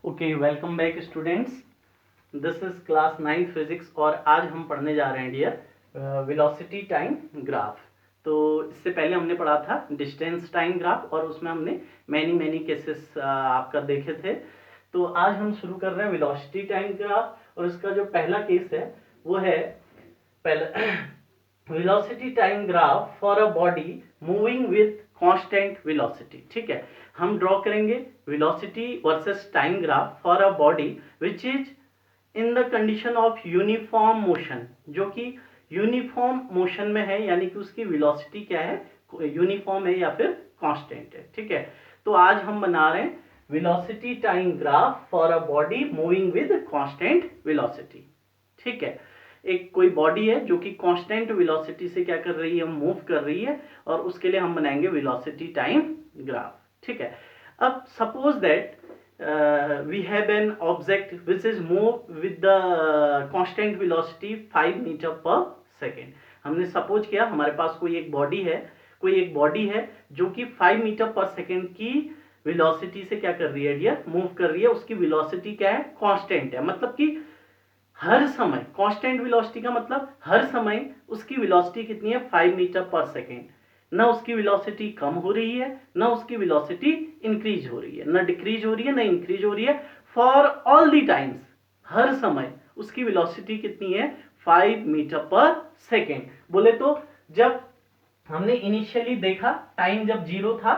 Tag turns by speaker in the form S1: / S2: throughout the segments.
S1: Okay, welcome back students. This is class 9 physics और आज हम पढ़ने जा रहे हैं डियर वेलोसिटी टाइम ग्राफ। तो इससे पहले हमने पढ़ा था डिस्टेंस टाइम ग्राफ और उसमें हमने मैनी केसेस आपका देखे थे। तो आज हम शुरू कर रहे हैं वेलोसिटी टाइम ग्राफ और इसका जो पहला केस है वो है पहला velocity time graph for a body moving with constant velocity. ठीक है, हम ड्रॉ करेंगे velocity versus time graph for a body which is in the condition of uniform motion, जो कि यूनिफॉर्म मोशन में है, यानी कि उसकी वेलोसिटी क्या है, यूनिफॉर्म है या फिर कांस्टेंट है। ठीक है, तो आज हम बना रहे हैं velocity time graph for a body moving with constant velocity. ठीक है, एक कोई बॉडी है जो कि कांस्टेंट वेलोसिटी से क्या कर रही है, मूव कर रही है, और उसके लिए हम बनाएंगे वेलोसिटी टाइम ग्राफ। ठीक है, अब suppose that we have an object which is move with the constant velocity 5 metre per second. हमने सपोज किया हमारे पास कोई एक बॉडी है जो कि 5 मीटर पर सेकेंड की वेलोसिटी से क्या कर रही है डियर, मूव कर रही है। उसकी वेलोसिटी क्या है, कांस्टेंट है, मतलब कि हर समय कांस्टेंट वेलोसिटी का मतलब हर समय उसकी वेलोसिटी कितनी है, 5 मीटर पर सेकेंड। ना उसकी वेलोसिटी कम हो रही है, ना उसकी वेलोसिटी इंक्रीज हो रही है, ना डिक्रीज हो रही है, ना इंक्रीज हो रही है। फॉर ऑल दी टाइम्स, हर समय उसकी वेलोसिटी कितनी है, 5 मीटर पर सेकेंड। बोले तो जब हमने इनिशियली देखा टाइम जब 0 था,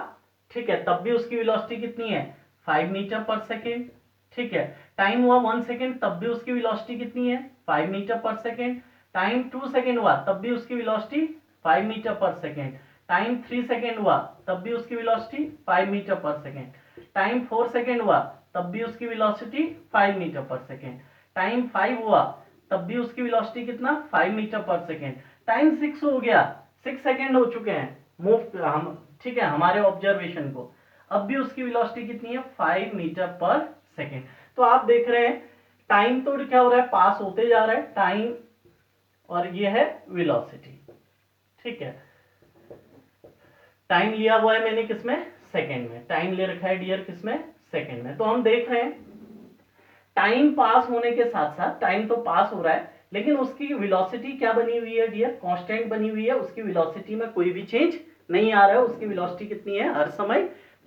S1: ठीक है, तब भी उसकी वेलोसिटी कितनी है, 5 मीटर पर सेकेंड। ठीक है, टाइम हुआ 1 सेकेंड तब भी उसकी वेलोसिटी कितनी है, 5 metre per second. Time 2 second हुआ तब भी उसकी velocity 5 metre per second. Time 3 second हुआ तब भी उसकी velocity 5 metre per second. Time 4 second हुआ तब भी उसकी velocity 5 metre per second. Time 5 हुआ तब भी उसकी वेलोसिटी कितना, 5 मीटर पर सेकेंड। टाइम 6 हो गया, 6 सेकेंड हो चुके हैं मूव हम, ठीक है, हमारे ऑब्जर्वेशन को, अब भी उसकी वेलोसिटी कितनी है, 5 मीटर पर सेकेंड। तो आप देख रहे हैं टाइम तो क्या हो रहा है, पास होते जा रहा है टाइम, और ये है वेलोसिटी। ठीक है, टाइम लिया हुआ है मैंने किसमें, सेकेंड में। टाइम ले रखा है डियर किसमें, सेकेंड में। तो हम देख रहे हैं टाइम पास होने के साथ साथ, टाइम तो पास हो रहा है लेकिन उसकी वेलोसिटी क्या बनी हुई है डियर, कांस्टेंट बनी हुई है। उसकी वेलोसिटी में कोई भी चेंज नहीं आ रहा है। उसकी वेलोसिटी कितनी है, हर समय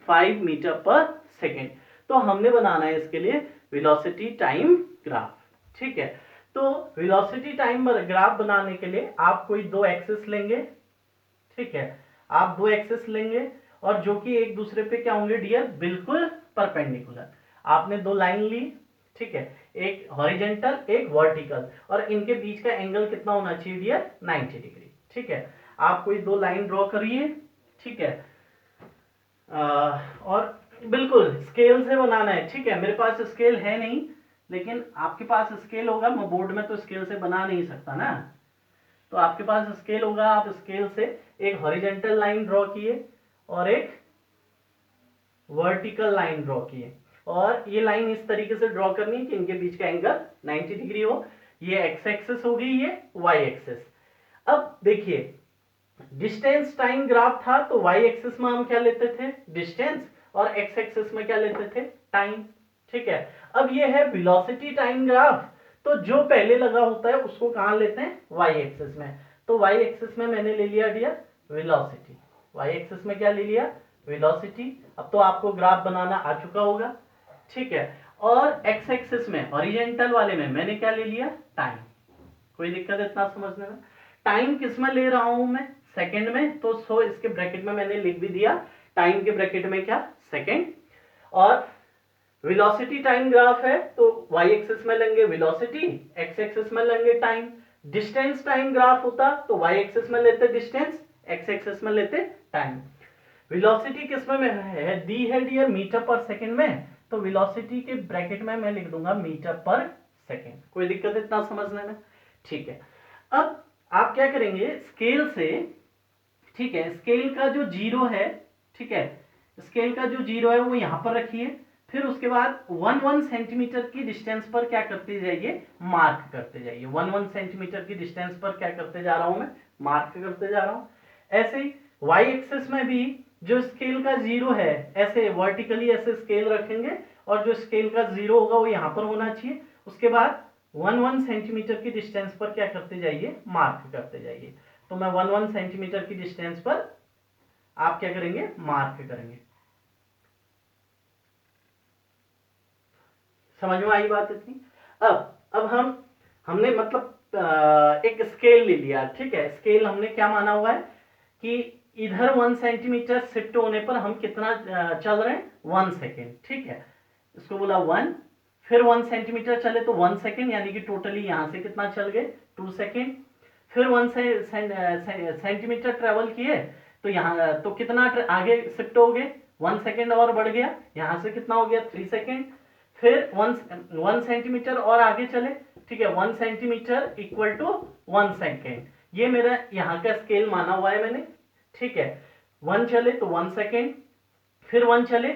S1: 5 मीटर पर सेकेंड। तो हमने बनाना है इसके लिए वेलोसिटी टाइम ग्राफ। ठीक है, तो वेलोसिटी टाइम ग्राफ बनाने के लिए आप कोई दो एक्सिस लेंगे। ठीक है, आप दो एक्सिस लेंगे और जो कि एक दूसरे पे क्या होंगे डियर, बिल्कुल परपेंडिकुलर। आपने दो लाइन ली, ठीक है, एक हॉरिजेंटल एक वर्टिकल, और इनके बीच का एंगल कितना होना चाहिए डियर, 90 डिग्री। ठीक है, आप कोई दो लाइन ड्रॉ करिए। ठीक है, और बिल्कुल स्केल से बनाना है। ठीक है, मेरे पास स्केल है नहीं, लेकिन आपके पास स्केल होगा। मैं बोर्ड में तो स्केल से बना नहीं सकता ना, तो आपके पास स्केल होगा, आप स्केल से एक हॉरिजेंटल लाइन ड्रॉ किए और एक वर्टिकल लाइन ड्रॉ किए, और ये लाइन इस तरीके से ड्रॉ करनी है कि इनके बीच का एंगल 90 डिग्री हो। ये एक्स एक्सिस हो गई, ये वाई एक्सिस। अब देखिए डिस्टेंस टाइम ग्राफ था तो वाई एक्सिस में हम क्या लेते थे, डिस्टेंस, और एक्स एक्सिस में क्या लेते थे, टाइम। ठीक है, अब ये है वेलोसिटी टाइम ग्राफ, तो जो पहले लगा होता है उसको कहां लेते हैं, वाई एक्सिस में। तो वाई एक्सिस में मैंने ले लिया डियर वेलोसिटी, वाई एक्सिस में क्या ले लिया, वेलोसिटी। अब तो आपको ग्राफ बनाना आ चुका होगा। ठीक है, और एक्स एक्सिस में हॉरिजेंटल वाले में मैंने क्या ले लिया, टाइम। कोई दिक्कत इतना समझने में। टाइम किस में ले रहा हूं मैं, सेकंड में, तो सो इसके ब्रैकेट में मैंने लिख भी दिया टाइम के ब्रैकेट में क्या, सेकंड। और वेलोसिटी टाइम ग्राफ है तो वाई एक्सिस में लेंगे वेलोसिटी, एक्स एक्सिस में लेंगे टाइम। डिस्टेंस टाइम ग्राफ होता तो वाई एक्सिस में लेते डिस्टेंस, एक्स एक्सिस में लेते टाइम। वेलोसिटी किसमें में है, दी है डियर मीटर पर सेकंड में, तो वेलोसिटी के ब्रैकेट में मैं लिख दूंगा मीटर पर सेकंड। कोई दिक्कत इतना समझने में। ठीक है, अब आप क्या करेंगे स्केल से, ठीक है, स्केल का जो जीरो है, ठीक है, स्केल का जो जीरो है वो यहां पर रखिए। फिर उसके बाद 1 सेंटीमीटर की डिस्टेंस पर क्या करते जाइए, मार्क करते जाइए। 1 सेंटीमीटर की डिस्टेंस पर क्या करते जा रहा हूं मैं, मार्क करते जा रहा हूं। ऐसे ही वाई एक्सिस में भी जो स्केल का 0 है, ऐसे वर्टिकली ऐसे स्केल रखेंगे और जो स्केल का 0 होगा वो यहाँ पर होना चाहिए। उसके बाद 1 सेंटीमीटर की डिस्टेंस पर क्या करते जाइए, मार्क करते जाइए। तो मैं 1 सेंटीमीटर की डिस्टेंस पर आप क्या करेंगे, मार्क करेंगे। समझ में आई बात इतनी? अब हमने मतलब एक स्केल ले लिया, ठीक है। स्केल हमने क्या माना हुआ है कि इधर 1 सेंटीमीटर शिफ्ट होने पर हम कितना चल रहे हैं, 1 सेकेंड, ठीक है। इसको बोला 1, फिर 1 सेंटीमीटर चले तो 1 सेकेंड, यानी कि टोटली यहां से कितना चल गए, 2 सेकेंड। फिर 1 सेंटीमीटर ट्रेवल किए तो यहाँ तो कितना आगे शिफ्ट हो गए, 1 सेकेंड और बढ़ गया, यहां से कितना हो गया, 3 सेकेंड। फिर 1 सेंटीमीटर और आगे चले, ठीक है, 1 सेंटीमीटर इक्वल टू 1 सेकेंड। ये मेरा यहाँ का स्केल माना हुआ है मैंने, ठीक है। 1 चले तो 1 सेकेंड, फिर 1 चले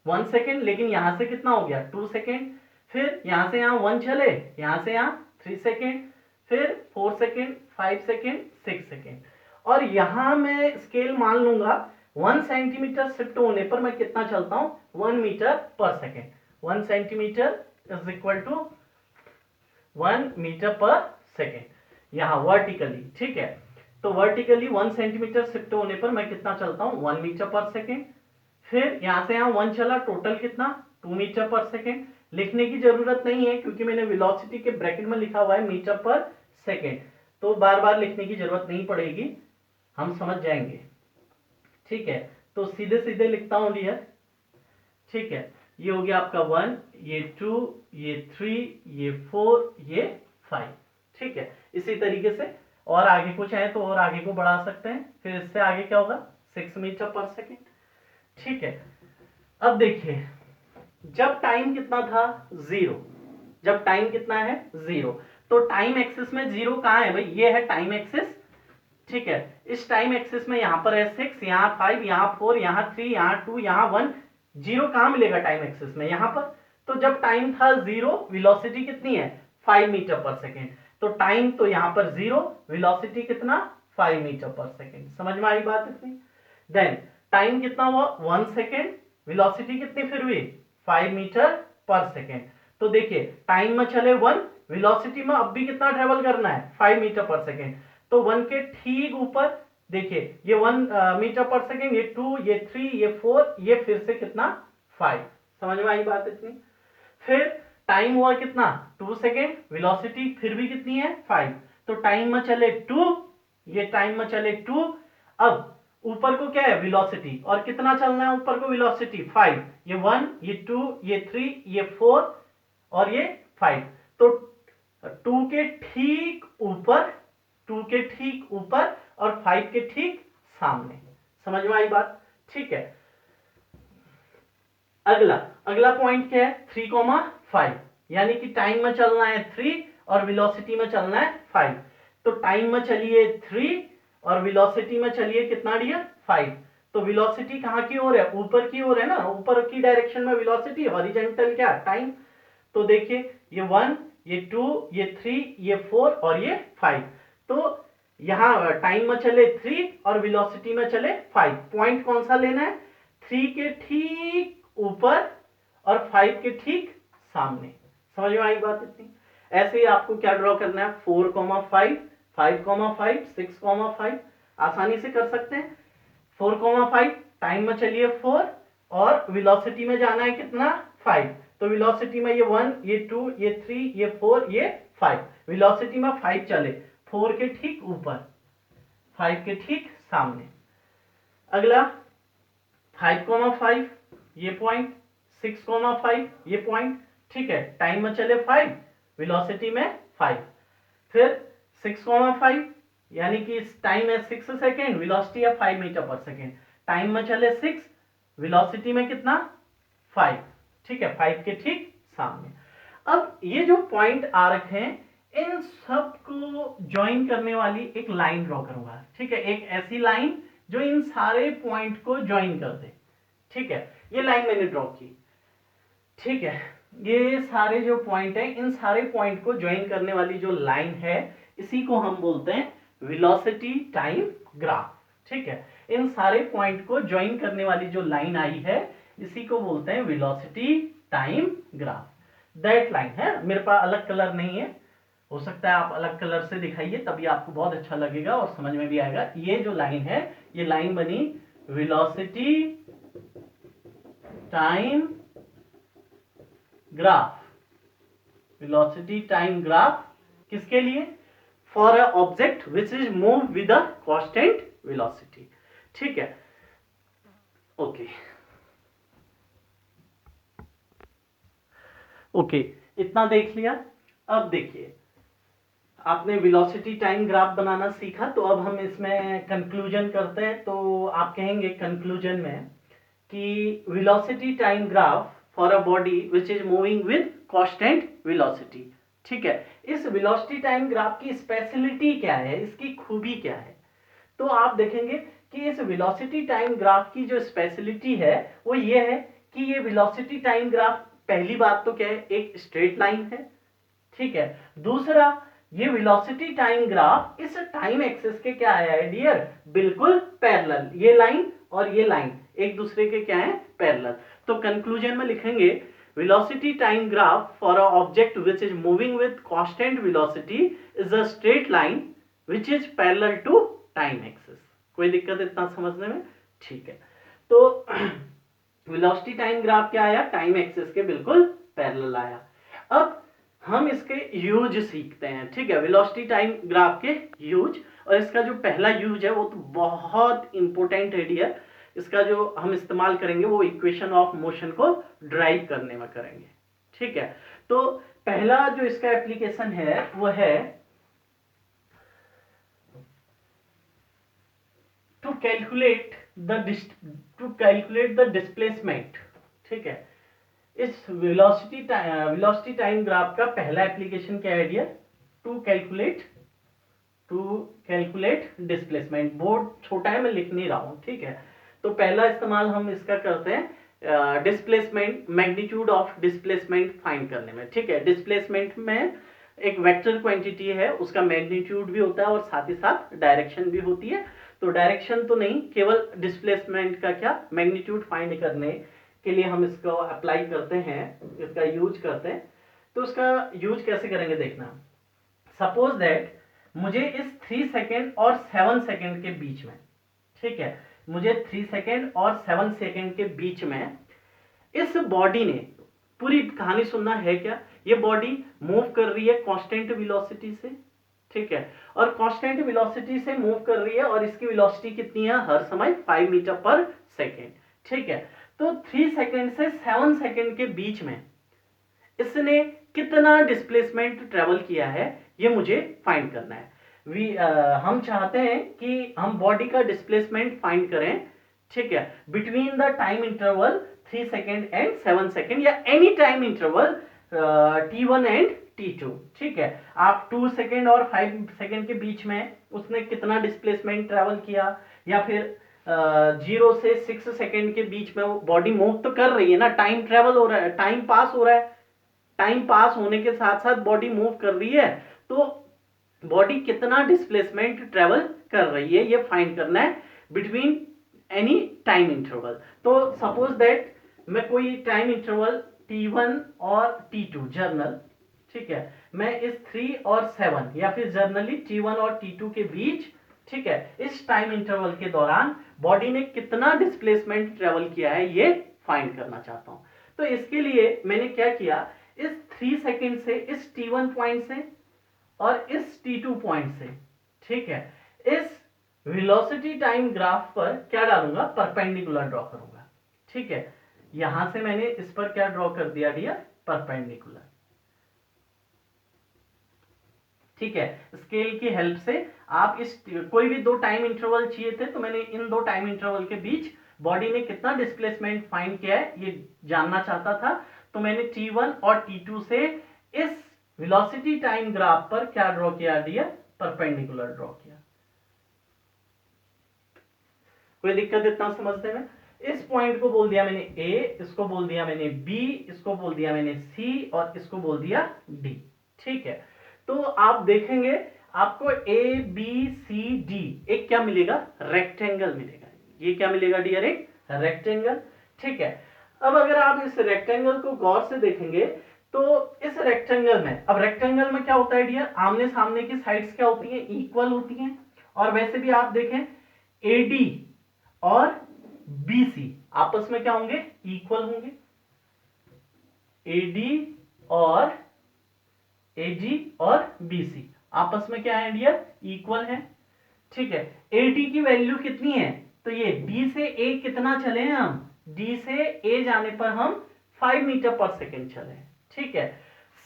S1: 1 सेकेंड, लेकिन यहां से कितना हो गया, 2 सेकेंड। फिर यहां से यहां 1 चले, यहां से यहां 3 सेकेंड, फिर 4 सेकेंड, 5 सेकेंड, 6 सेकेंड। और यहां मैं स्केल मान लूंगा 1 सेंटीमीटर शिफ्ट होने पर मैं कितना चलता हूं, 1 metre per second. 1 centimetre is equal to 1 metre per second, यहां वर्टिकली, ठीक है। तो वर्टिकली 1 सेंटीमीटर शिफ्ट होने पर मैं कितना चलता हूं, 1 मीटर पर सेकेंड। फिर यहां से यहां 1 चला, टोटल कितना, 2 मीटर पर सेकेंड। लिखने की जरूरत नहीं है क्योंकि मैंने वेलोसिटी के ब्रैकेट में लिखा हुआ है मीटर पर सेकेंड, तो बार बार लिखने की जरूरत नहीं पड़ेगी, हम समझ जाएंगे, ठीक है। तो सीधे सीधे लिखता हूं डियर, ठीक है। ये हो गया आपका 1, ये 2, ये 3, ये 4, ये 5, ठीक है। इसी तरीके से और आगे कुछ है तो और आगे को बढ़ा सकते हैं। फिर इससे आगे क्या होगा, 6 मीटर पर सेकेंड, ठीक है। अब देखिए, जब टाइम कितना था, 0, जब टाइम कितना है, 0, तो टाइम एक्सिस में 0 कहां है भाई, ये है टाइम एक्सिस, ठीक है। इस टाइम एक्सिस में यहां पर है 6, यहां 5, यहां 4, यहां 3, यहां 2, यहां 1, 0 कहां मिलेगा टाइम एक्सिस में, यहां पर। तो जब टाइम था 0, वेलोसिटी कितनी है, 5 मीटर पर सेकेंड। तो टाइम तो यहां पर 0, वेलोसिटी कितना, 5 मीटर पर सेकेंड। समझ में आई बात इतनी? देन टाइम कितना हुआ, 1 सेकेंड, वेलोसिटी कितनी फिर हुई, 5 मीटर पर सेकेंड। तो देखिए टाइम में चले 1, वेलोसिटी में अब भी कितना ट्रेवल करना है, 5 मीटर पर सेकेंड। तो 1 के ठीक ऊपर देखिए ये 1 मीटर पर सेकेंड, ये 2, ये 3, ये 4, ये फिर से कितना, 5। समझ में आई बात इतनी? फिर टाइम हुआ कितना, 2 सेकेंड, वेलोसिटी फिर भी कितनी है, 5। तो टाइम में चले 2, ये टाइम में चले 2। अब ऊपर को क्या है, वेलोसिटी, और कितना चलना है ऊपर को, वेलोसिटी 5। ये 1, ये 2, ये 3, ये 4 और ये 5। तो 2 के ठीक ऊपर, 2 के ठीक ऊपर और 5 के ठीक सामने। समझ में आई बात? ठीक है। अगला अगला पॉइंट क्या है, 3,5, यानी कि टाइम में चलना है 3 और वेलोसिटी में चलना है 5। तो टाइम में चलिए 3 और वेलोसिटी में चलिए कितना डियर, 5। तो वेलोसिटी कहां की ओर है, ऊपर की ओर है ना, ऊपर की डायरेक्शन में वेलोसिटी, हॉरिजॉन्टल क्या, टाइम। तो देखिए ये 1, ये 2, ये 3, ये 4 और ये 5। तो यहां टाइम में चले 3 और वेलोसिटी में चले 5। पॉइंट कौन सा लेना है, 3 के ठीक ऊपर और 5 के ठीक सामने। समझ में आई बात इतनी? ऐसे ही आपको क्या ड्रॉ करना है, 4,5, 5,5, 6,5, आसानी से कर सकते हैं। 4,5 टाइम में चलिए 4 और वेलोसिटी में जाना है कितना, 5। तो वेलोसिटी में ये 1, ये 2, ये 3, ये 4, ये 5। वेलोसिटी में 5 चले, 4 के ठीक ऊपर, 5 के ठीक सामने। अगला 5,5 ये पॉइंट, 6,5 ये पॉइंट, ठीक है। टाइम में चले 5, वेलोसिटी में 5। फिर 6,5 यानी कि टाइम है 6 सेकेंड, वेलोसिटी है 5 मीटर पर सेकेंड। टाइम में चले 6, वेलोसिटी में कितना, 5, ठीक है, 5 के ठीक सामने। अब ये जो पॉइंट आ रखे हैं, इन सब को ज्वाइन करने वाली एक लाइन ड्रॉ करूंगा, ठीक है। एक ऐसी लाइन जो इन सारे पॉइंट को ज्वाइन कर दे, ठीक है। ये लाइन मैंने ड्रॉ की, ठीक है। ये सारे जो पॉइंट हैं, इन सारे पॉइंट को ज्वाइन करने वाली जो लाइन है, इसी को हम बोलते हैं वेलोसिटी टाइम ग्राफ, ठीक है। इन सारे पॉइंट को ज्वाइन करने वाली जो लाइन आई है इसी को बोलते हैं velocity time graph. That line है, मेरे पास अलग कलर नहीं है, हो सकता है आप अलग कलर से दिखाइए, तभी आपको बहुत अच्छा लगेगा और समझ में भी आएगा। ये जो लाइन है, ये लाइन बनी velocity time graph. Velocity time graph किसके लिए? For a object which is move with a constant velocity. ठीक है, ओके ओके, इतना देख लिया। अब देखिए, आपने वेलोसिटी टाइम ग्राफ बनाना सीखा, तो अब हम इसमें कंक्लूजन करते हैं। तो आप कहेंगे कंक्लूजन में कि velocity time graph for a body which is moving with constant velocity. ठीक है, इस वेलोसिटी टाइम ग्राफ की स्पेशलिटी क्या है, इसकी खूबी क्या है? तो आप देखेंगे कि इस वेलोसिटी टाइम ग्राफ की जो स्पेशलिटी है वो ये है कि ये वेलोसिटी टाइम ग्राफ, पहली बात तो क्या है, एक स्ट्रेट लाइन है। ठीक है, दूसरा, ये वेलोसिटी टाइम ग्राफ इस टाइम एक्सिस के क्या है डियर, बिल्कुल पैरेलल। ये लाइन और ये लाइन एक दूसरे के क्या है, पैरेलल। तो कंक्लूजन में लिखेंगे velocity time graph for a object which is moving with constant velocity is a straight line which is parallel to time axis। कोई दिक्कत इतना समझने में? ठीक है, तो velocity time graph क्या आया, टाइम एक्सिस के बिल्कुल पैरेलल आया। अब हम इसके यूज सीखते हैं। ठीक है, वेलोसिटी टाइम ग्राफ के यूज, और इसका जो पहला यूज है वो तो बहुत इंपॉर्टेंट है डियर। इसका जो हम इस्तेमाल करेंगे वो इक्वेशन ऑफ मोशन को ड्राइव करने में करेंगे। ठीक है, तो पहला जो इसका एप्लीकेशन है वो है टू कैलकुलेट द डिस्प्लेसमेंट। ठीक है, इस वेलोसिटी टाइम ग्राफ का पहला एप्लीकेशन क्या है dear, to calculate displacement. Board छोटा है, मैं लिख नहीं रहा हूं। ठीक है, तो पहला इस्तेमाल हम इसका करते हैं displacement, magnitude of displacement find करने में। ठीक है, डिस्प्लेसमेंट में एक वेक्टर क्वांटिटी है, उसका मैग्नीट्यूड भी होता है और साथ ही साथ डायरेक्शन भी होती है। तो डायरेक्शन तो नहीं, केवल डिस्प्लेसमेंट का क्या, मैग्नीट्यूड फाइंड करने के लिए हम इसको अप्लाई करते हैं, इसका यूज करते हैं। तो उसका यूज कैसे करेंगे देखना। सपोज दैट मुझे इस 3 सेकेंड और 7 सेकेंड के बीच में, ठीक है, मुझे 3 सेकेंड और 7 सेकेंड के बीच में इस बॉडी ने, पूरी कहानी सुनना है क्या, ये बॉडी मूव कर रही है कांस्टेंट वेलोसिटी से। ठीक है, और कांस्टेंट वेलोसिटी से मूव कर रही है और इसकी वेलोसिटी कितनी है, हर समय 5 मीटर पर सेकेंड। ठीक है, तो 3 सेकेंड से 7 सेकेंड के बीच में इसने कितना डिस्प्लेसमेंट ट्रेवल किया है ये मुझे फाइंड करना है। हम चाहते हैं कि हम बॉडी का डिस्प्लेसमेंट फाइंड करें। ठीक है, between the time interval 3 second and 7 second, या any time interval t1 and t2। ठीक है, आप 2 सेकेंड और 5 सेकेंड के बीच में उसने कितना डिस्प्लेसमेंट ट्रेवल किया, या फिर 0 से 6 सेकेंड के बीच में वो बॉडी मूव तो कर रही है ना, टाइम ट्रेवल हो रहा है, टाइम पास हो रहा है, टाइम पास होने के साथ साथ बॉडी मूव कर रही है, तो बॉडी कितना डिस्प्लेसमेंट ट्रेवल कर रही है ये फाइंड करना है बिटवीन एनी टाइम इंटरवल। तो सपोज दैट मैं कोई टाइम इंटरवल t1 और t2 जर्नल, ठीक है, मैं इस 3 और 7 या फिर जर्नली t1 और t2 के बीच, ठीक है, इस टाइम इंटरवल के दौरान बॉडी ने कितना डिस्प्लेसमेंट ट्रेवल किया है ये फाइंड करना चाहता हूं। तो इसके लिए मैंने क्या किया, इस 3 सेकेंड से, इस t1 पॉइंट से और इस t2 पॉइंट से, ठीक है, इस वेलोसिटी टाइम ग्राफ पर क्या डालूंगा, परपेंडिकुलर ड्रॉ करूंगा। ठीक है, यहां से मैंने इस पर क्या ड्रॉ कर दिया डियर, परपेंडिकुलर। ठीक है, स्केल की हेल्प से आप इस कोई भी 2 टाइम इंटरवल चाहिए थे, तो मैंने इन 2 टाइम इंटरवल के बीच बॉडी ने कितना डिस्प्लेसमेंट फाइंड किया है ये जानना चाहता था। तो मैंने t1 और t2 से इस वेलोसिटी टाइम ग्राफ पर क्या ड्रॉ किया डियर, परपेंडिकुलर ड्रॉ किया। कोई दिक्कत इतना समझने में? इस पॉइंट को बोल दिया मैंने A, इसको बोल दिया मैंने B, इसको बोल दिया मैंने C और इसको बोल दिया D। ठीक है, तो आप देखेंगे आपको A B C D एक क्या मिलेगा, रेक्टेंगल मिलेगा। ये क्या मिलेगा डियर, एक रेक्टेंगल। ठीक है, अब अगर आप इस रेक्टेंगल को गौर से देखेंगे तो इस रेक्टेंगल में, अब रेक्टेंगल में क्या होता है डियर, आमने सामने की साइड्स क्या होती हैं, इक्वल होती हैं। और वैसे भी आप देखें एडी और बीसी आपस में क्या होंगे, इक्वल होंगे। एडी और बीसी आपस में क्या है डियर, इक्वल है। ठीक है, एडी की वैल्यू कितनी है, तो ये डी से ए कितना चले हैं हम, डी से ए जाने पर हम 5 मीटर पर सेकेंड चले हैं। ठीक है,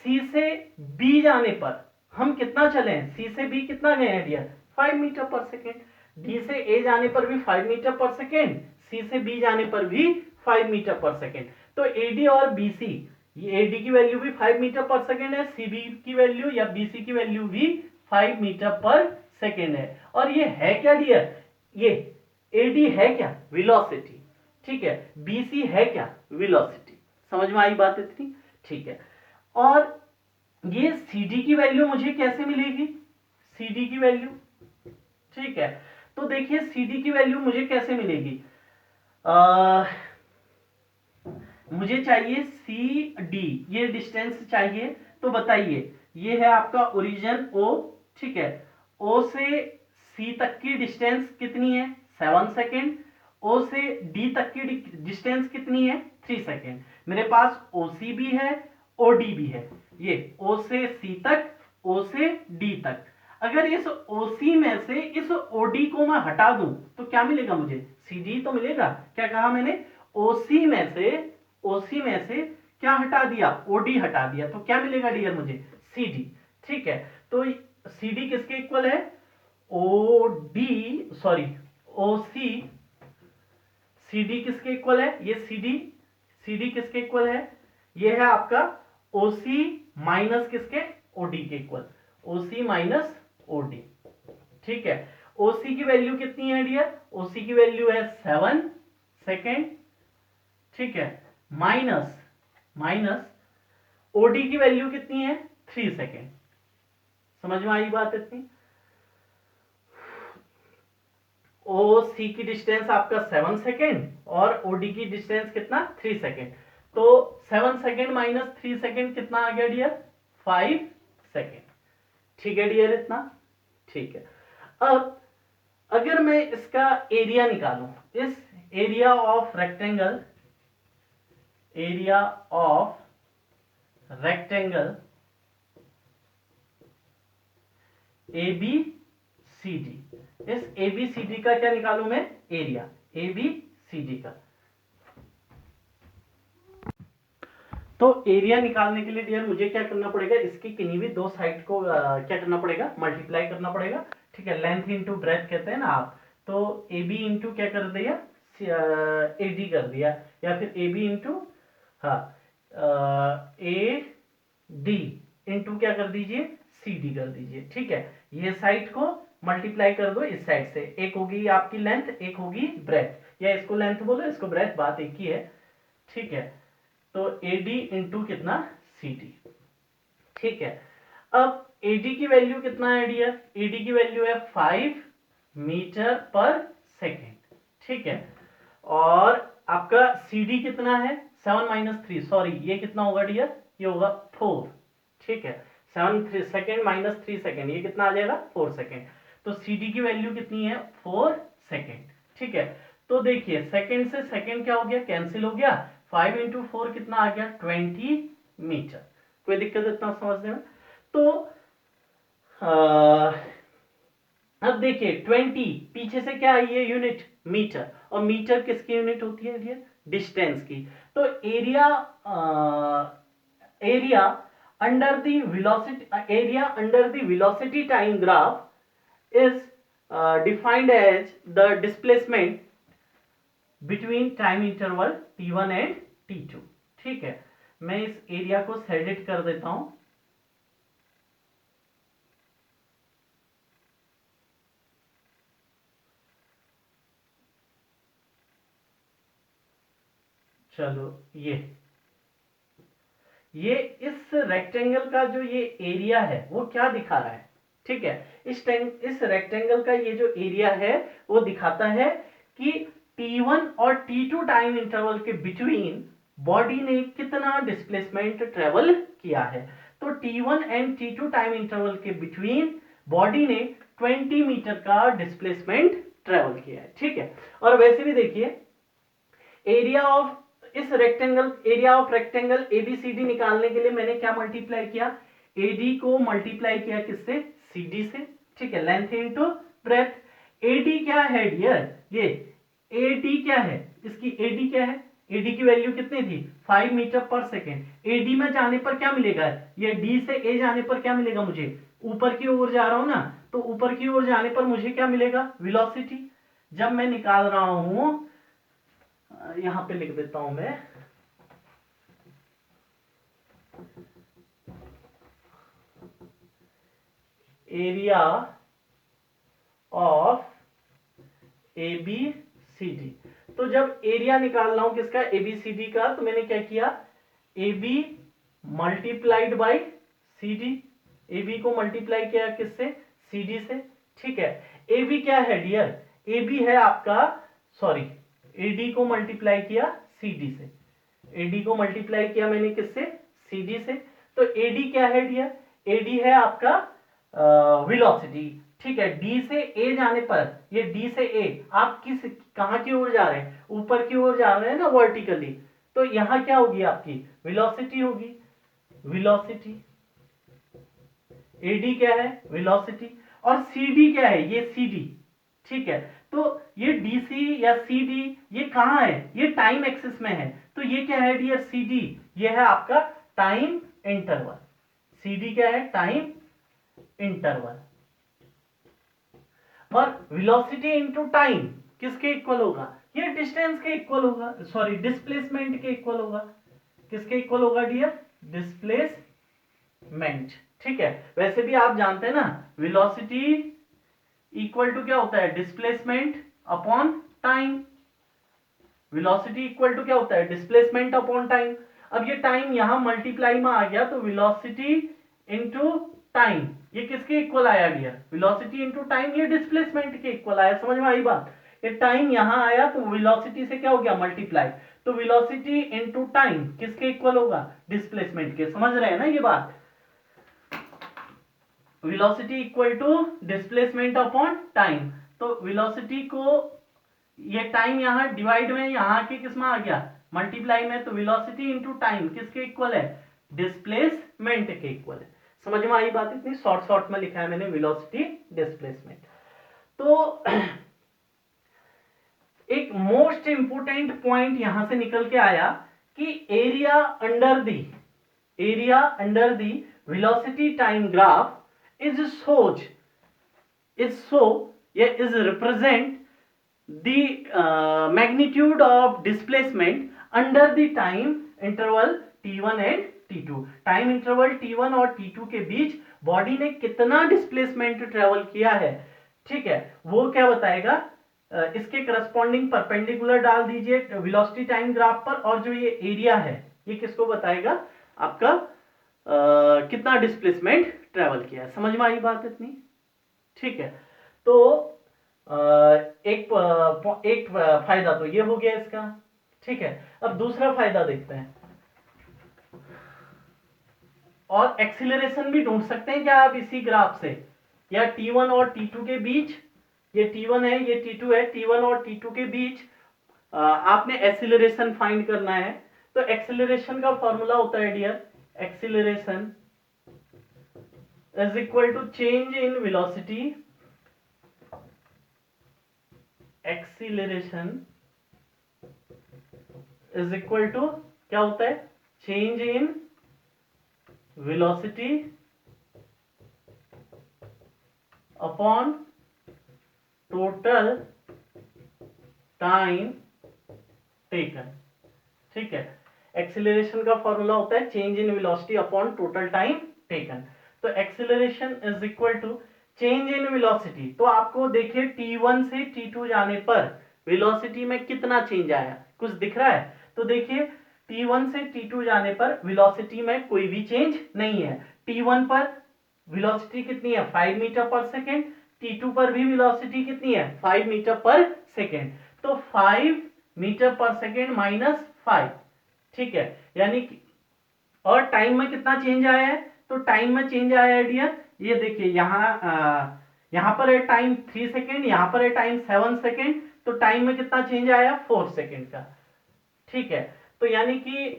S1: सी से बी जाने पर हम कितना चले हैं, सी से बी कितना गए हैं dear, 5 metre per second. D से ए जाने पर भी 5 मीटर पर सेकेंड, सी से बी जाने पर भी 5 मीटर पर सेकेंड। तो एडी और बीसी, ये एडी की वैल्यू भी 5 मीटर पर सेकेंड है, सीबी की वैल्यू या बीसी की वैल्यू भी 5 मीटर पर सेकेंड है। और ये है क्या डियर, ये एडी है क्या, वेलोसिटी। ठीक है, बीसी है क्या, वेलोसिटी। समझ में आई बात इतनी। ठीक है, और ये सीडी की वैल्यू मुझे कैसे मिलेगी, सीडी की वैल्यू। ठीक है, तो देखिए सीडी की वैल्यू मुझे कैसे मिलेगी, मुझे चाहिए सी डी, ये डिस्टेंस चाहिए। तो बताइए, ये है आपका ओरिजिन ओ। ठीक है, ओ से सी तक की डिस्टेंस कितनी है, 7 सेकेंड। ओ से डी तक की डिस्टेंस कितनी है, 3 सेकेंड। मेरे पास ओसी भी है, ओडी भी है। ये ओ से सी तक, ओ से डी तक। अगर इस ओसी में से इस ओडी को मैं हटा दूं तो क्या मिलेगा मुझे, सीडी तो मिलेगा। क्या कहा मैंने, ओसी में से क्या हटा दिया, ओडी हटा दिया, तो क्या मिलेगा डियर मुझे, सीडी। ठीक है, तो सीडी किसके इक्वल है, ओडी सॉरी ओसी, सीडी किसके इक्वल है, ये सीडी किसके इक्वल है, ये है आपका ओसी माइनस किसके, ओडी के इक्वल, ओसी माइनस ओडी। ठीक है, ओसी की वैल्यू कितनी है डियर, ओसी की वैल्यू है 7 सेकेंड। ठीक है, माइनस ओडी की वैल्यू कितनी है, 3 सेकेंड। समझ में आई बात इतनी। ओ सी की डिस्टेंस आपका 7 सेकेंड और ओडी की डिस्टेंस कितना, 3 सेकेंड। तो 7 सेकेंड माइनस 3 सेकेंड कितना आ गया डियर, 5 सेकेंड। ठीक है डियर इतना। ठीक है, अब अगर मैं इसका एरिया निकालूं, इस area of rectangle, area of rectangle A B C D, इस ए बी सी डी का क्या निकालूं मैं, area A B C D का। तो एरिया निकालने के लिए डियर मुझे क्या करना पड़ेगा, इसकी किन्हीं भी दो साइड को क्या करना पड़ेगा, मल्टीप्लाई करना पड़ेगा। ठीक है, लेंथ इंटू ब्रेथ कहते हैं ना आप, तो ए बी इंटू क्या कर दिया, ए डी कर दिया, या फिर A B into A D into क्या कर दीजिए, सी डी कर दीजिए। ठीक है, ये साइड को मल्टीप्लाई कर दो इस साइड से, एक होगी आपकी लेंथ, एक होगी ब्रेथ, या इसको लेंथ बोलो इसको ब्रेथ, बात एक ही है। ठीक है, तो एडी इंटू कितना, सी डी। ठीक है, अब एडी की वैल्यू कितना है डियर, एडी की वैल्यू है 5 मीटर पर सेकेंड। ठीक है, और आपका सीडी कितना है, 7 माइनस 3, सॉरी ये कितना होगा डियर, ये होगा 4। ठीक है, 7 सेकेंड माइनस 3 सेकेंड, ये कितना आ जाएगा, 4 सेकेंड। तो सीडी की वैल्यू कितनी है, 4 सेकेंड। ठीक है, तो देखिए सेकेंड से सेकेंड क्या हो गया, कैंसिल हो गया, 5 इंटू 4 कितना आ गया, 20 मीटर। कोई दिक्कत इतना समझने में। तो अब देखिए 20 पीछे से क्या आई है यूनिट, मीटर, और मीटर किसकी यूनिट होती है डियर, डिस्टेंस की। तो area under the velocity time graph is defined as the displacement between time interval t1 and t2। ठीक है, मैं इस एरिया को सेलेक्ट कर देता हूं। चलो ये इस रेक्टेंगल का जो ये एरिया है वो क्या दिखा रहा है। ठीक है, इस रेक्टेंगल का ये जो एरिया है वो दिखाता है कि T1 और T2 टाइम इंटरवल के बिटवीन बॉडी ने कितना डिस्प्लेसमेंट ट्रेवल किया है। तो T1 and T2 time interval के बिटवीन बॉडी ने 20 मीटर का डिस्प्लेसमेंट ट्रेवल किया है। ठीक है, और वैसे भी देखिए एरिया ऑफ रेक्टेंगल एबीसीडी निकालने के लिए मैंने क्या मल्टीप्लाई किया, एडी को मल्टीप्लाई किया किससे, सीडी से। ठीक है, लेंथ इनटू ब्रेथ। एडी क्या है डियर, ये एडी क्या है, इसकी एडी क्या है, एडी की वैल्यू कितनी थी 5 मीटर पर सेकेंड। एडी में जाने पर क्या मिलेगा, ये डी से ए जाने पर क्या मिलेगा, मुझे ऊपर की ओर जा रहा हूं ना, तो ऊपर की ओर जाने पर मुझे क्या मिलेगा, वेलोसिटी। जब मैं निकाल रहा हूं, यहां पे लिख देता हूं मैं, एरिया ऑफ एबीसीडी। तो जब एरिया निकाल रहा हूं किसका, एबीसीडी का, तो मैंने क्या किया, AB multiplied by CD. AB को मल्टीप्लाई किया किससे, सीडी से। ठीक है, एबी क्या है डियर, एबी है आपका, सॉरी, एडी को मल्टीप्लाई किया सीडी से। एडी को मल्टीप्लाई किया मैंने किससे, सीडी से। तो एडी क्या है डियर, एडी है आपका वेलोसिटी। ठीक है, डी से ए जाने पर, ये डी से ए आप कहां की ओर जा रहे हैं, ऊपर की ओर जा रहे हैं ना, वर्टिकली। तो यहां क्या होगी आपकी वेलोसिटी होगी, वेलोसिटी। एडी क्या है, वेलोसिटी। और सीडी क्या है, ये सीडी। ठीक है, तो ये डीसी या सीडी ये कहां है, ये टाइम एक्सिस में है। तो ये क्या है डियर, सीडी, ये है आपका टाइम इंटरवल। सीडी क्या है, टाइम इंटरवल। और वेलोसिटी इनटू टाइम किसके इक्वल होगा, ये डिस्टेंस के इक्वल होगा, सॉरी डिस्प्लेसमेंट के इक्वल होगा। किसके इक्वल होगा डियर, डिस्प्लेसमेंट। ठीक है, वैसे भी आप जानते हैं ना, वेलोसिटी इक्वल टू क्या होता है, displacement upon time. Velocity equal to क्या होता है, डिस्प्लेसमेंट अपॉन टाइम। अब ये टाइम यहां मल्टीप्लाई में आ गया, तो वेलोसिटी इनटू टाइम ये किसके इक्वल आया डियर, वेलोसिटी इनटू टाइम, ये डिस्प्लेसमेंट के इक्वल आया। समझ में आई बात, ये टाइम यहां आया तो वेलोसिटी से क्या हो गया, मल्टीप्लाई। तो वेलोसिटी इनटू टाइम किसके इक्वल होगा, डिस्प्लेसमेंट के। समझ रहे हैं ना ये बात, velocity equal to displacement upon time. तो वेलोसिटी को ये टाइम यहां डिवाइड में यहां के किस में आ गया, मल्टीप्लाई में। तो वेलोसिटी इनटू टाइम किसके इक्वल है, डिस्प्लेसमेंट के इक्वल है। समझ में आई बात, इतनी शॉर्ट में लिखा है मैंने, वेलोसिटी डिस्प्लेसमेंट। तो एक मोस्ट इंपोर्टेंट पॉइंट यहां से निकल के आया कि area under the velocity time graph is represent the magnitude of displacement under the time interval t1 and t2। Time interval t1 और t2 के बीच बॉडी ने कितना डिस्प्लेसमेंट ट्रेवल किया है, ठीक है, वो क्या बताएगा। इसके करस्पॉन्डिंग परपेंडिकुलर डाल दीजिए वेलोसिटी टाइम ग्राफ पर, और जो ये एरिया है ये किसको बताएगा, आपका कितना डिस्प्लेसमेंट ट्रेवल किया है। समझ में आई बात इतनी, ठीक है। तो एक फायदा तो ये हो गया इसका, ठीक है। अब दूसरा फायदा देखते हैं, और एक्सीलरेशन भी ढूंढ सकते हैं क्या आप इसी ग्राफ से, या T1 और T2 के बीच, ये T1 है ये T2 है, T1 और T2 के बीच आपने एक्सीलरेशन फाइंड करना है। तो एक्सीलरेशन का फॉर्मूला होता है dear, acceleration is equal to change in velocity, acceleration is equal to क्या होता है, change in velocity upon total time taken। ठीक है, एक्सीलरेशन का फॉर्मूला होता है change in velocity upon total time taken. तो acceleration is equal to change in velocity. तो आपको देखिए T1 से T2 जाने पर वेलोसिटी में कितना चेंज आया, कुछ दिख रहा है। तो देखिए T1 से T2 जाने पर वेलोसिटी में कोई भी चेंज नहीं है। T1 पर वेलोसिटी कितनी है, 5 मीटर पर सेकेंड। T2 पर भी वेलोसिटी कितनी है, 5 मीटर पर सेकेंड। तो 5 मीटर पर सेकेंड माइनस 5, ठीक है, यानी कि और टाइम में कितना चेंज आया है, तो टाइम में चेंज आया है डियर, ये देखिए यहाँ पर है टाइम 3 सेकेंड, यहाँ पर है टाइम 7 सेकेंड, तो टाइम में कितना चेंज आया 4 सेकेंड का, ठीक है। तो यानी कि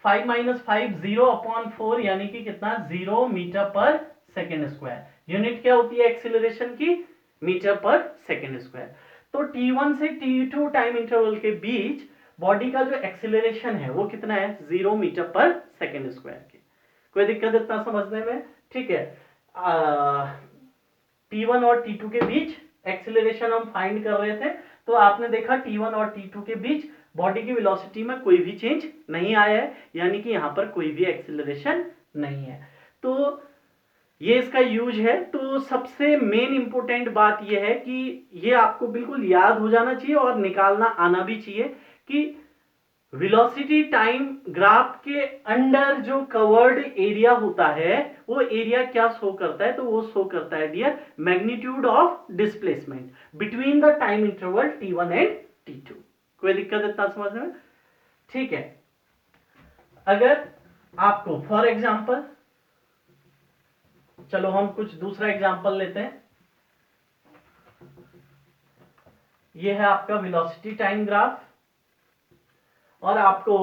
S1: 5 माइनस 5 0/4, यानी कि कितना 0 metre per second square. Unit क्या होती है एक्सीलरेशन की, मीटर पर सेकेंड स्क्वायर। तो t1 से t2 टाइम इंटरवल के बीच बॉडी का जो एक्सीलरेशन है वो कितना है, 0 मीटर पर सेकेंड स्क्वायर के। कोई दिक्कत इतना समझने में, ठीक है। t1 और t2 के बीच एक्सीलरेशन हम फाइंड कर रहे थे, तो आपने देखा t1 और t2 के बीच बॉडी की वेलोसिटी में कोई भी चेंज नहीं आया है, यानी कि यहां पर कोई भी एक्सीलरेशन नहीं है। तो ये इसका यूज है। तो सबसे मेन इंपॉर्टेंट बात यह है कि ये आपको बिल्कुल याद हो जाना चाहिए और निकालना आना भी चाहिए कि वेलोसिटी टाइम ग्राफ के अंडर जो कवर्ड एरिया होता है वो एरिया क्या शो करता है, तो वो शो करता है dear magnitude of displacement between the time interval t1 and t2। कोई दिक्कत इतना समझने में, ठीक है। अगर आपको फॉर एग्जांपल, चलो हम कुछ दूसरा एग्जांपल लेते हैं। ये है आपका वेलोसिटी टाइम ग्राफ और आपको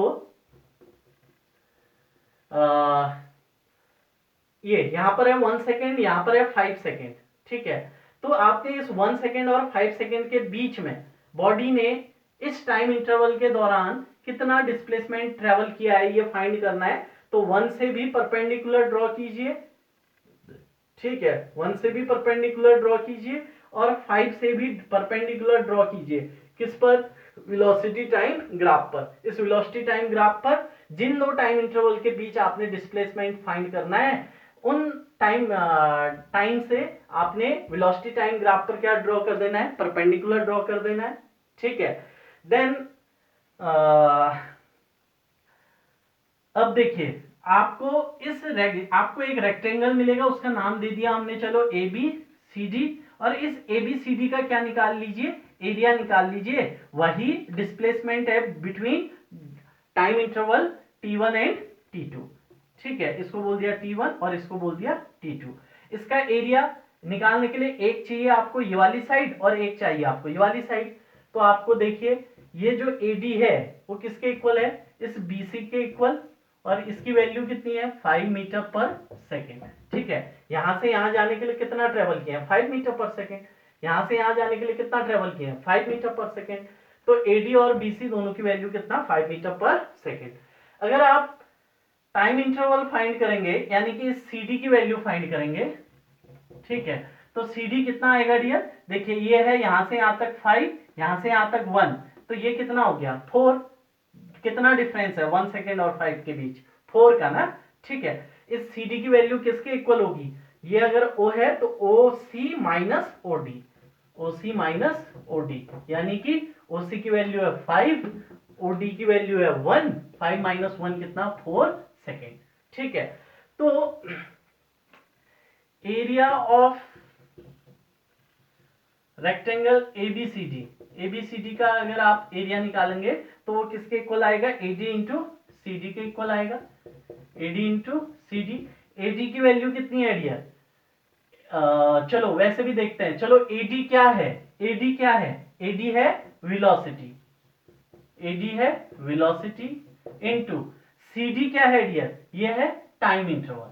S1: ये यहां पर है 1 सेकेंड, यहां पर है 5 सेकेंड, ठीक है। तो आपने इस 1 सेकेंड और 5 सेकेंड के बीच में बॉडी ने इस टाइम इंटरवल के दौरान कितना डिस्प्लेसमेंट ट्रेवल किया है ये फाइंड करना है। तो 1 से भी परपेंडिकुलर ड्रॉ कीजिए, ठीक है, 1 से भी परपेंडिकुलर ड्रॉ कीजिए और 5 से भी परपेंडिकुलर ड्रॉ कीजिए। किस पर, वेलोसिटी टाइम ग्राफ पर। इस वेलोसिटी टाइम ग्राफ पर जिन दो टाइम इंटरवल के बीच आपने डिस्प्लेसमेंट फाइंड करना है उन टाइम से आपने वेलोसिटी टाइम ग्राफ पर क्या ड्रॉ कर देना है, परपेंडिकुलर ड्रॉ कर देना है, ठीक है। देन अब देखिए आपको आपको एक रेक्टेंगल मिलेगा, उसका नाम दे दिया हमने, चलो ABCD, और इस ABCD का क्या निकाल लीजिए, एरिया निकाल लीजिए। वही डिस्प्लेसमेंट है between time interval t1 and t2, ठीक है। इसको बोल दिया t1 और इसको बोल दिया t2। इसका एरिया निकालने के लिए एक चाहिए आपको ये वाली साइड और एक चाहिए आपको ये वाली साइड। तो आपको देखिए ये जो AD है वो किसके इक्वल है, इस BC के इक्वल, और इसकी वैल्यू कितनी है 5 मीटर पर सेकेंड, ठीक है। यहां से यहां जाने के लिए कितना ट्रेवल किया है 5 मीटर पर सेकेंड, यहां से यहां जाने के लिए कितना ट्रेवल किया है 5 मीटर पर सेकेंड। तो AD और BC दोनों की वैल्यू कितना 5 मीटर पर सेकेंड। अगर आप टाइम इंटरवल फाइंड करेंगे यानी कि CD की वैल्यू फाइंड करेंगे, ठीक है, तो CD कितना आएगा डियर, देखिए ये है यहां से यहां तक 5, यहां से यहां तक 1, तो ये कितना हो गया 4। कितना डिफरेंस है 1 सेकेंड और 5 के बीच, 4 का ना, ठीक है। इस CD की वैल्यू किसके इक्वल होगी, ये अगर O है तो OC minus OD, OC minus OD, यानी कि OC की वैल्यू है 5, OD की वैल्यू है 1, 5 माइनस 1 कितना 4 सेकेंड, ठीक है। तो एरिया ऑफ रेक्टेंगल ABCD का अगर आप एरिया निकालेंगे तो वो किसके इक्वल आएगा, AD इंटू CD के इक्वल आएगा, AD इंटू CD। AD की वैल्यू कितनी है डियर, चलो वैसे भी देखते हैं, चलो AD क्या है, AD क्या है, AD है वेलोसिटी, AD है वेलोसिटी इंटू CD क्या है डियर, ये है टाइम इंटरवल,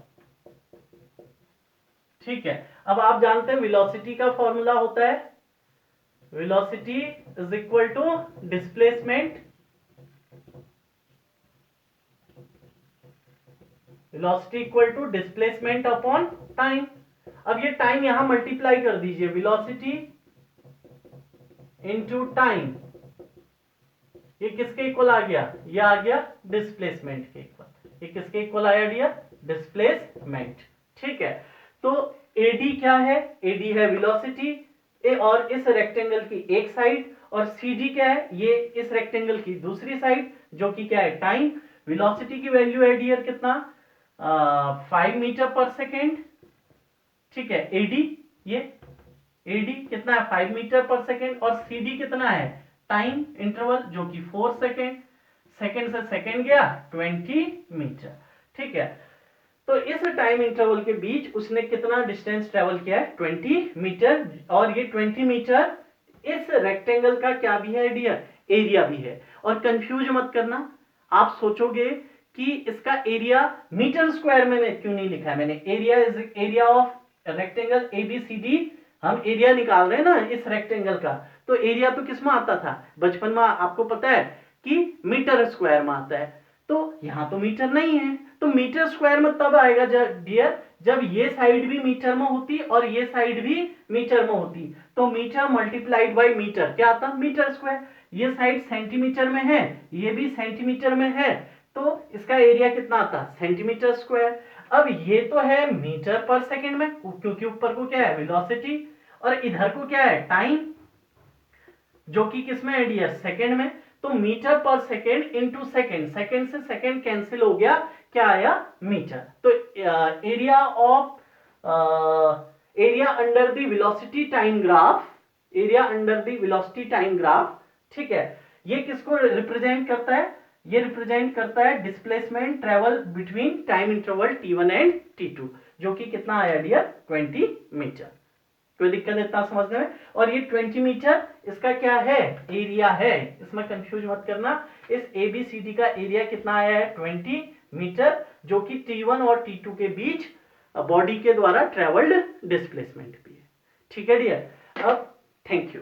S1: ठीक है। अब आप जानते हैं वेलोसिटी का फॉर्मूला होता है velocity is equal to displacement, velocity equal to displacement upon time. अब ये टाइम यहां मल्टीप्लाई कर दीजिए, वेलोसिटी इनटू टाइम, ये किसके इक्वल आ गया, ये आ गया डिस्प्लेसमेंट के इक्वल। ये किसके इक्वल आया डियर, डिस्प्लेसमेंट, ठीक है। तो AD क्या है, AD है वेलोसिटी और इस रेक्टेंगल की एक साइड, और CD क्या है, ये इस रेक्टेंगल की दूसरी साइड, जो कि क्या है टाइम। वेलोसिटी की वैल्यू है डियर कितना 5 मीटर पर सेकेंड, ठीक है। AD ये AD कितना है 5 मीटर पर सेकेंड, और CD कितना है टाइम इंटरवल जो कि 4 सेकेंड, सेकेंड से सेकेंड गया 20 मीटर। ठीक है, तो इस टाइम इंटरवल के बीच उसने कितना डिस्टेंस ट्रेवल किया है 20 मीटर, और ये 20 मीटर इस रेक्टेंगल का क्या भी है डियर, एरिया भी है। और कंफ्यूज मत करना, आप सोचोगे कि इसका एरिया मीटर स्क्वायर में क्यों नहीं लिखा है मैंने, area is area of rectangle ABCD, हम एरिया निकाल रहे हैं ना इस रेक्टेंगल का, तो एरिया तो किस में आता था बचपन में, आपको पता है कि मीटर स्क्वायर में आता है, तो यहां तो मीटर नहीं है, तो मीटर स्क्वायर में तब आएगा जब डियर जब ये साइड भी मीटर में होती और ये साइड भी मीटर में होती, तो मीटर मल्टीप्लाइड बाय मीटर क्या आता, मीटर स्क्वायर। ये साइड सेंटीमीटर में है, ये भी सेंटीमीटर में है, तो इसका एरिया कितना आता, सेंटीमीटर स्क्वायर। अब ये तो है मीटर पर सेकेंड में, क्योंकि ऊपर को क्या है वेलोसिटी, और इधर को क्या है टाइम, जो कि किसमें है डियर, सेकेंड में, तो metre per second into second, second से सेकेंड कैंसिल हो गया, क्या आया मीटर। तो area of area under the velocity time graph, area under the velocity time graph, ठीक है, ये किसको रिप्रेजेंट करता है, ये रिप्रेजेंट करता है displacement travel between time interval T1 and T2, जो कि कितना आया डियर 20 मीटर। कोई दिक्कत इतना समझने में, और ये 20 मीटर इसका क्या है, एरिया है, इसमें कंफ्यूज मत करना, इस ABCD का एरिया कितना आया है 20 मीटर, जो कि T1 और T2 के बीच बॉडी के द्वारा ट्रेवल्ड डिस्प्लेसमेंट भी है। ठीक है डियर, अब थैंक यू।